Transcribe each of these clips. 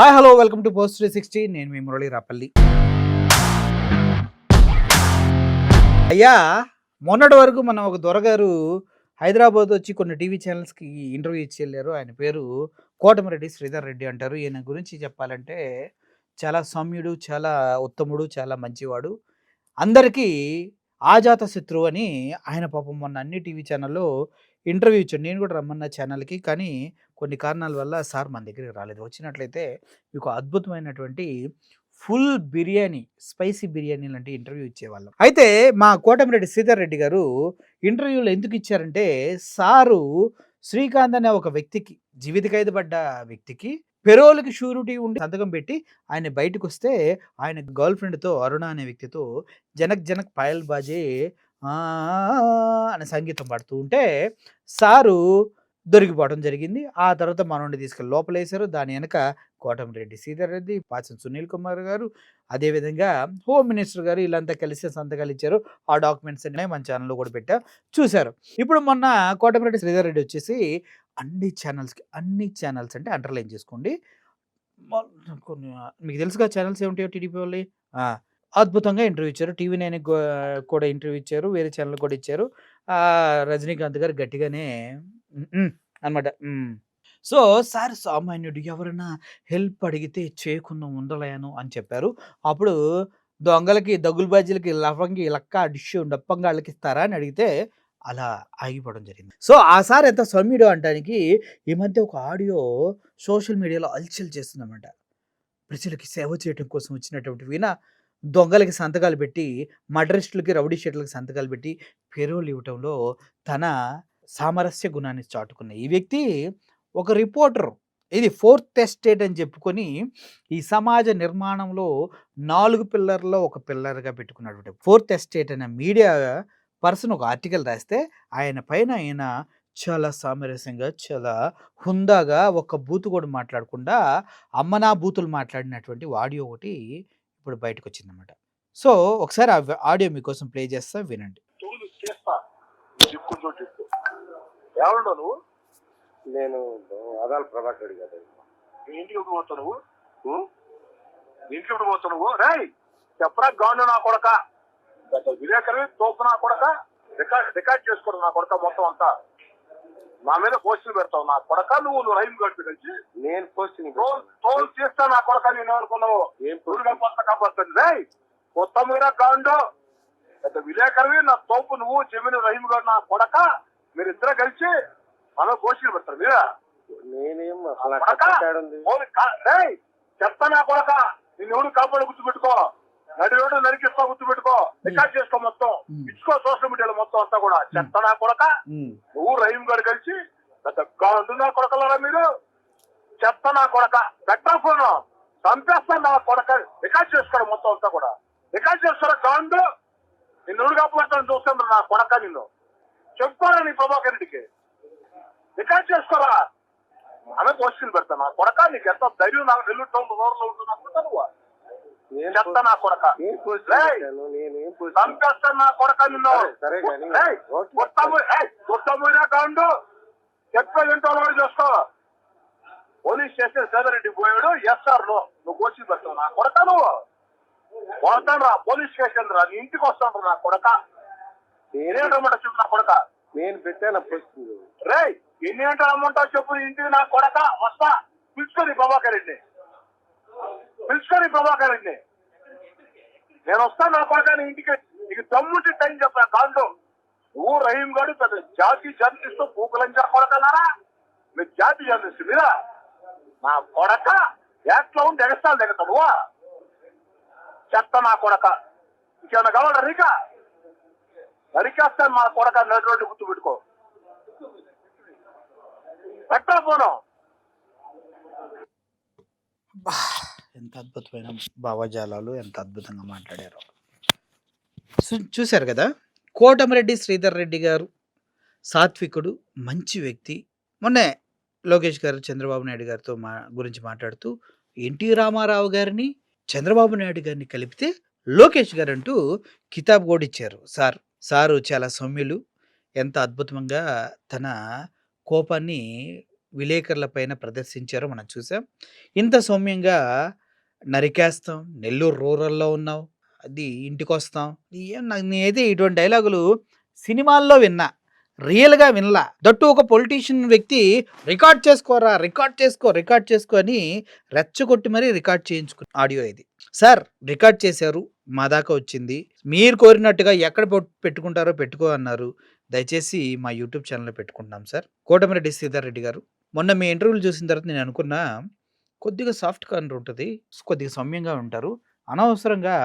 Hi hello welcome to post 360. నేను మీ మురళి రాపల్లి. అయ్యా, మొన్నటి వరకు మనం ఒక దొరగారు హైదరాబాద్ వచ్చి కొన్ని టీవీ ఛానల్స్కి ఇంటర్వ్యూ ఇచ్చి వెళ్ళారు. ఆయన పేరు కోటమిరెడ్డి శ్రీధర్ రెడ్డి అంటారు. ఈయన గురించి చెప్పాలంటే చాలా సౌమ్యుడు, చాలా ఉత్తముడు, చాలా మంచివాడు. అందరికీ ఆజాత శత్రువు అని ఆయన పాపం మొన్న అన్ని టీవీ ఛానల్లో ఇంటర్వ్యూ ఇచ్చాడు. నేను కూడా రమ్మన్న ఛానల్‌కి. కానీ కొన్ని కారణాల వల్ల సార్ మన దగ్గరికి రాలేదు. వచ్చినట్లయితే మీకు అద్భుతమైనటువంటి ఫుల్ బిర్యానీ, స్పైసీ బిర్యానీ లాంటి ఇంటర్వ్యూ ఇచ్చేవాళ్ళం. అయితే మా కోటమిరెడ్డి శ్రీధర్ రెడ్డి గారు ఇంటర్వ్యూలో ఎందుకు ఇచ్చారంటే, సారు శ్రీకాంత్ అనే ఒక వ్యక్తికి, జీవిత ఖైదు పడ్డ వ్యక్తికి పెరోల్‌కి షూరిటీ ఉండి సంతకం పెట్టి ఆయన బయటకొస్తే ఆయన గర్ల్ ఫ్రెండ్‌తో, అరుణ అనే వ్యక్తితో 'జనక్ జనక్ పాయల్ బాజే ఆ అనే సంగీతం పాడుతూ ఉంటే సారు దొరికిపోవడం జరిగింది. ఆ తర్వాత మనోడిని తీసుకెళ్ళి లోపలేశారు. దాని వెనక కోటమిరెడ్డి శ్రీధర్ రెడ్డి, పాసం సునీల్ కుమార్ గారు, అదేవిధంగా హోమ్ మినిస్టర్ గారు వీళ్ళంతా కలిసి సంతకాలు ఇచ్చారు. ఆ డాక్యుమెంట్స్ అన్నీ మన ఛానల్‌లో కూడా పెట్టా, చూసారు. ఇప్పుడు మొన్న కోటమిరెడ్డి శ్రీధర్ రెడ్డి వచ్చేసి అన్ని ఛానల్స్ అంటే అండర్‌లైన్ చేసుకోండి. కొన్ని మీకు తెలుసుగా ఛానల్స్ ఏముంటాయో టీడీపీ వాళ్ళయి. ఆ! అద్భుతంగా ఇంటర్వ్యూ ఇచ్చారు. టీవీ నైన్‌కి కూడా ఇంటర్వ్యూ ఇచ్చారు. వేరే ఛానల్‌కి కూడా ఇచ్చారు. రజనీకాంత్ గారు గట్టిగానే అనమాట. సో, సార్ సామాన్యుడు, ఎవరైనా హెల్ప్ అడిగితే చేయకుండా ఉండలేను అని చెప్పారు. అప్పుడు దొంగలకి, దగులుబాజీలకి లవంగి, లక్క, డిష్షు, డప్పంగాళ్ళకి ఇస్తారా అని అడిగితే అలా ఆగిపోవడం జరిగింది. సో, ఆ సార్ ఎంత సౌమ్యుడో అనటానికి ఈ మధ్య ఒక ఆడియో సోషల్ మీడియాలో హల్చల్ చేస్తుందన్నమాట. ప్రజలకి సేవ చేయటం కోసం వచ్చినటువంటి ఈయన దొంగలకి సంతకాలు పెట్టి, మర్డరిస్టులకి, రౌడీ షీటర్లకి సంతకాలు పెట్టి పెరోల్ ఇవ్వటంలో తన సామరస్య గుణాన్ని చాటుకున్న ఈ వ్యక్తి ఒక రిపోర్టర్. ఇది ఫోర్త్ ఎస్టేట్ అని చెప్పుకొని ఈ సమాజ నిర్మాణంలో 4 పిల్లర్‌లో ఒక పిల్లర్‌గా పెట్టుకున్నటువంటి ఫోర్త్ ఎస్టేట్ అనే మీడియా పర్సన్ ఒక ఆర్టికల్ రాస్తే ఆయన పైన చాలా సామరస్యంగా, చాలా హుందాగా ఒక్క బూతు కూడా మాట్లాడకుండా అమ్మనా బూతులు మాట్లాడినటువంటి ఆడియో ఒకటి ఇప్పుడు బయటకొచ్చిందనమాట. సో, ఒకసారి ఆ ఆడియో మీకోసం ప్లే చేస్తా, వినండి. ఎవరుండవు నువ్వు? నేను అదాల ప్రభాకర్ రెడ్డి గారు. నీ ఇంటికి ఎప్పుడు పోతావు నువ్వు? ఇంటికి ఎప్పుడు పోతావు నువ్వు? రేయ్ చెప్పరా గాండు నా కొడక, విలేకరి తోపు నా కొడక, రికార్డ్ చేసుకోవడం నా కొడక మొత్తం అంతా. నా మీద పోస్టులు పెడతావు నా కొడక. నువ్వు రైమ్ గడిపి కలిసి నేను పోస్టింగ్ తోలు చేస్తా నా కొడక. నేను అనుకున్నావు ఏం పురుగా కొత్త కాపాడుతుంది. రేయ్ కొత్త మీద గాండు పెద్ద విలేకరివి నా తోపు నువ్వు, జమీన్ రహీం గారు నా కొడక. మీరిద్దరు కలిసి మనం పోస్టులు పెడతారు మీరా? నేనేం చెప్తా నా కొడక. నిన్ను ఎవరు కాపాడు గుర్తుపెట్టుకో. నడి రోడ్డు నరికిస్తా గుర్తుపెట్టుకో. రికార్డ్ చేసుకో మొత్తం, ఇచ్చుకో సోషల్ మీడియాలో మొత్తం అంతా కూడా. చెప్తా నా కొడక. నువ్వు రహీం గారు కలిసి పెద్ద నా కొడకలరా మీరు. చెప్తా నా కొడక. పెట్టా ఫోన్ చంపేస్తాను నా కొడక. రికార్డ్ చేసుకోవడం మొత్తం అంతా కూడా. రికార్డ్ చేస్తారా గాండు? నిన్ను ఎవరు కాపాడుతాను చూస్తాను నా కొడక. నిన్ను చెప్పుకోరా నీ ప్రభాకర్ రెడ్డికి. రికార్డ్ చేసుకోరా. ఆమె పోస్టులు పెడతాను నా కొడక. నీకు ఎంత ధైర్యం నాకు నెల్లూరు టౌన్ రోడ్లో ఉంటుంది అనుకుంటా నువ్వు. చెప్తా నా కొడక. చంపేస్తాను నా కొడక నిన్ను. కొట్టబోయినా కాండు చెప్పేది ఏంటో చేసుకో. పోలీస్ స్టేషన్ సేదరెడ్డి పోయాడు. ఎస్ఆర్ నువ్వు పోస్టులు పెడతావు నా కొడక. నువ్వు వస్తాను రా పోలీస్ స్టేషన్ రా. నీ ఇంటికి వస్తాను నా కొడక. నేనేటమాట చెప్పు నా కొడక. నేను పెట్టాను పోస్టులు. రే ఎన్ని గంటలు రమ్మంటావు చెప్పు ఇంటికి నా కొడక. వస్తా. పిలుచుకొని ప్రభాకర్ రెడ్డి, పిలుచుకొని ప్రభాకర్ రెడ్డి. నేను వస్తాను నా కొడక నీ ఇంటికి. నీకు దమ్ముంటి టైం చెప్పా కాండు. నువ్వు రహీం గారు పెద్ద జాతి జర్నలిస్టు పూకులంచా కొడకన్నారా? మీరు జాతి జర్నలిస్టు మీరా? నా కొడక ఎట్లా ఉండి ఎగస్తాను దగ్గర నువ్వా? చెత్త నా కొడక. ఇంకేమన్నా కావాలా? నరికేస్తాను మా కొడక. నడి రోడ్డు గుర్తు పెట్టుకో. పెట్టా పోను. ఎంత అద్భుతమైన భావజాలాలు, ఎంత అద్భుతంగా మాట్లాడారు. చూశారు కదా, కోటమిరెడ్డి శ్రీధర్ రెడ్డి గారు సాత్వికుడు, మంచి వ్యక్తి. మొన్నే లోకేష్ గారు చంద్రబాబు నాయుడు గారితో గురించి మాట్లాడుతూ ఎన్టీ రామారావు గారిని, చంద్రబాబు నాయుడు గారిని కలిపితే లోకేష్ గారు అంటూ కితాబ్ కూడా ఇచ్చారు. సారు చాలా సౌమ్యులు, ఎంత అద్భుతంగా తన కోపాన్ని విలేకరుల పైన ప్రదర్శించారో మనం చూసాం. ఇంత సౌమ్యంగా నరికేస్తాం, నెల్లూరు రూరల్‌లో ఉన్నావు, అది ఇంటికొస్తాం. నేనైతే ఇటువంటి డైలాగులు సినిమాల్లో విన్నా. రియల్‌గా వినలా. దట్టు ఒక పొలిటీషియన్ వ్యక్తి రికార్డ్ చేసుకోరా, రికార్డ్ చేసుకో అని రెచ్చగొట్టి మరీ రికార్డ్ చేయించుకున్న ఆడియో ఇది. సార్ రికార్డ్ చేశారు. మా దాకా వచ్చింది. మీరు కోరినట్టుగా ఎక్కడ పెట్టుకుంటారో పెట్టుకో అన్నారు. దయచేసి మా యూట్యూబ్ ఛానెల్‌లో పెట్టుకుంటున్నాం సార్. కోటమిరెడ్డి శ్రీధర్ రెడ్డి గారు. మొన్న మీ ఇంటర్వ్యూలు చూసిన తర్వాత నేను అనుకున్నా, కొద్దిగా సాఫ్ట్ కార్నర్ ఉంటది. కొద్దిగా సౌమ్యంగా ఉంటారు. అనవసరంగా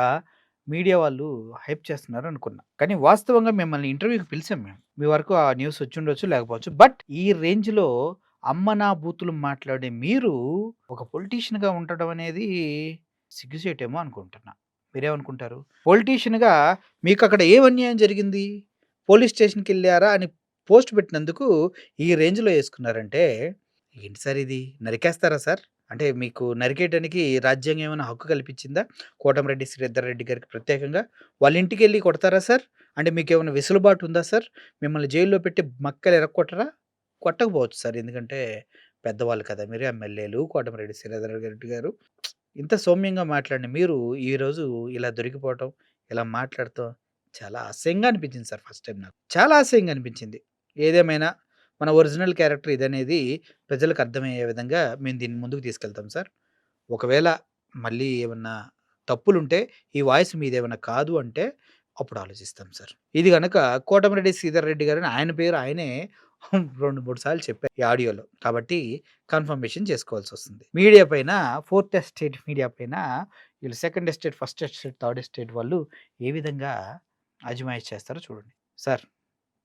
మీడియా వాళ్ళు హైప్ చేస్తున్నారు అనుకున్నా. కానీ వాస్తవంగా మిమ్మల్ని ఇంటర్వ్యూకి పిలిచాం మేము. మీ వరకు ఆ న్యూస్ వచ్చుండొచ్చు, లేకపోవచ్చు. బట్ ఈ రేంజ్‌లో అమ్మ నా బూతులు మాట్లాడే మీరు ఒక పొలిటీషియన్‌గా ఉండడం అనేది సిగ్గుచేటేమో అనుకుంటున్నా. మీరేమనుకుంటారు? పొలిటీషియన్‌గా మీకక్కడ ఏం అన్యాయం జరిగింది? పోలీస్ స్టేషన్‌కెళ్లారా అని పోస్ట్ పెట్టినందుకు ఈ రేంజ్‌లో యేసుకున్నారంటే, ఏంటి సార్ ఇది? నరికేస్తారా సార్? అంటే మీకు నరికేయటానికి రాజ్యాంగం ఏమైనా హక్కు కల్పించిందా? కోటమిరెడ్డి శ్రీధర్ రెడ్డి గారికి ప్రత్యేకంగా? వాళ్ళ ఇంటికెళ్ళి కొడతారా సార్? అంటే మీకేమైనా వెసులుబాటు ఉందా సార్? మిమ్మల్ని జైల్లో పెట్టి మక్కలు ఇరక్కొట్టరా? కొట్టకపోవచ్చు సార్. ఎందుకంటే పెద్దవాళ్ళు కదా మీరు, ఎమ్మెల్యేలు. కోటమిరెడ్డి శ్రీధర్ రెడ్డి గారు. ఇంత సౌమ్యంగా మాట్లాడిన మీరు ఈరోజు ఇలా దొరికిపోవటం, ఇలా మాట్లాడటం చాలా అసహ్యంగా అనిపించింది సార్ ఫస్ట్ టైమ్ నాకు. చాలా అసహ్యంగా అనిపించింది. ఏదేమైనా మన ఒరిజినల్ క్యారెక్టర్ ఇదనేది ప్రజలకు అర్థమయ్యే విధంగా మేము దీన్ని ముందుకు తీసుకెళ్తాం సార్. ఒకవేళ మళ్ళీ ఏమన్నా తప్పులుంటే, ఈ వాయిస్ మీదేమన్నా కాదు అంటే అప్పుడు ఆలోచిస్తాం సార్. ఇది గనక కోటమిరెడ్డి శ్రీధర్ రెడ్డి గారని ఆయన పేరు ఆయనే 2, 3 సార్లు చెప్పారు ఈ ఆడియోలో. కాబట్టి కన్ఫర్మేషన్ చేసుకోవాల్సొస్తుంది. మీడియా పైన ఫోర్త్ ఎస్టేట్ మీడియా పైన వీళ్ళు second estate, first estate, third estate వాళ్ళు ఏ విధంగా అజమాయిషి చేస్తారో చూడండి. Sir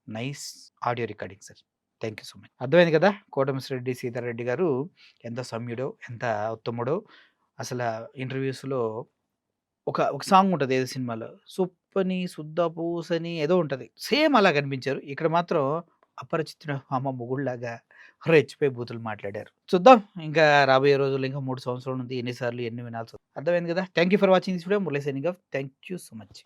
nice audio recording sir. Thank you so much. అర్థమైంది కదా కోటమిరెడ్డి శ్రీధర్ రెడ్డి గారు ఎంత సౌమ్యుడో, ఎంత ఉత్తముడో. అసల ఇంటర్వ్యూస్‌లో ఒక సాంగ్ ఉంటది ఏదో సినిమాలో. 'సుప్పని సుద్ద పూసని' ఏదో ఉంటది. సేమ్ అలా కనిపించారు. ఇక్కడ మాత్రం అపరిచితుడు అమ్మ మొగుడులాగా రెచ్చిపోయి బూతులు మాట్లాడారు. చూద్దాం ఇంకా రాబోయే రోజుల్లో ఇంకా 3 సంవత్సరాలు ఉంది. ఎన్ని సార్లు ఎన్ని వినాల్సి అర్థమైంది కదా. Thank you for watching this video. Murali signing off. Thank you so much.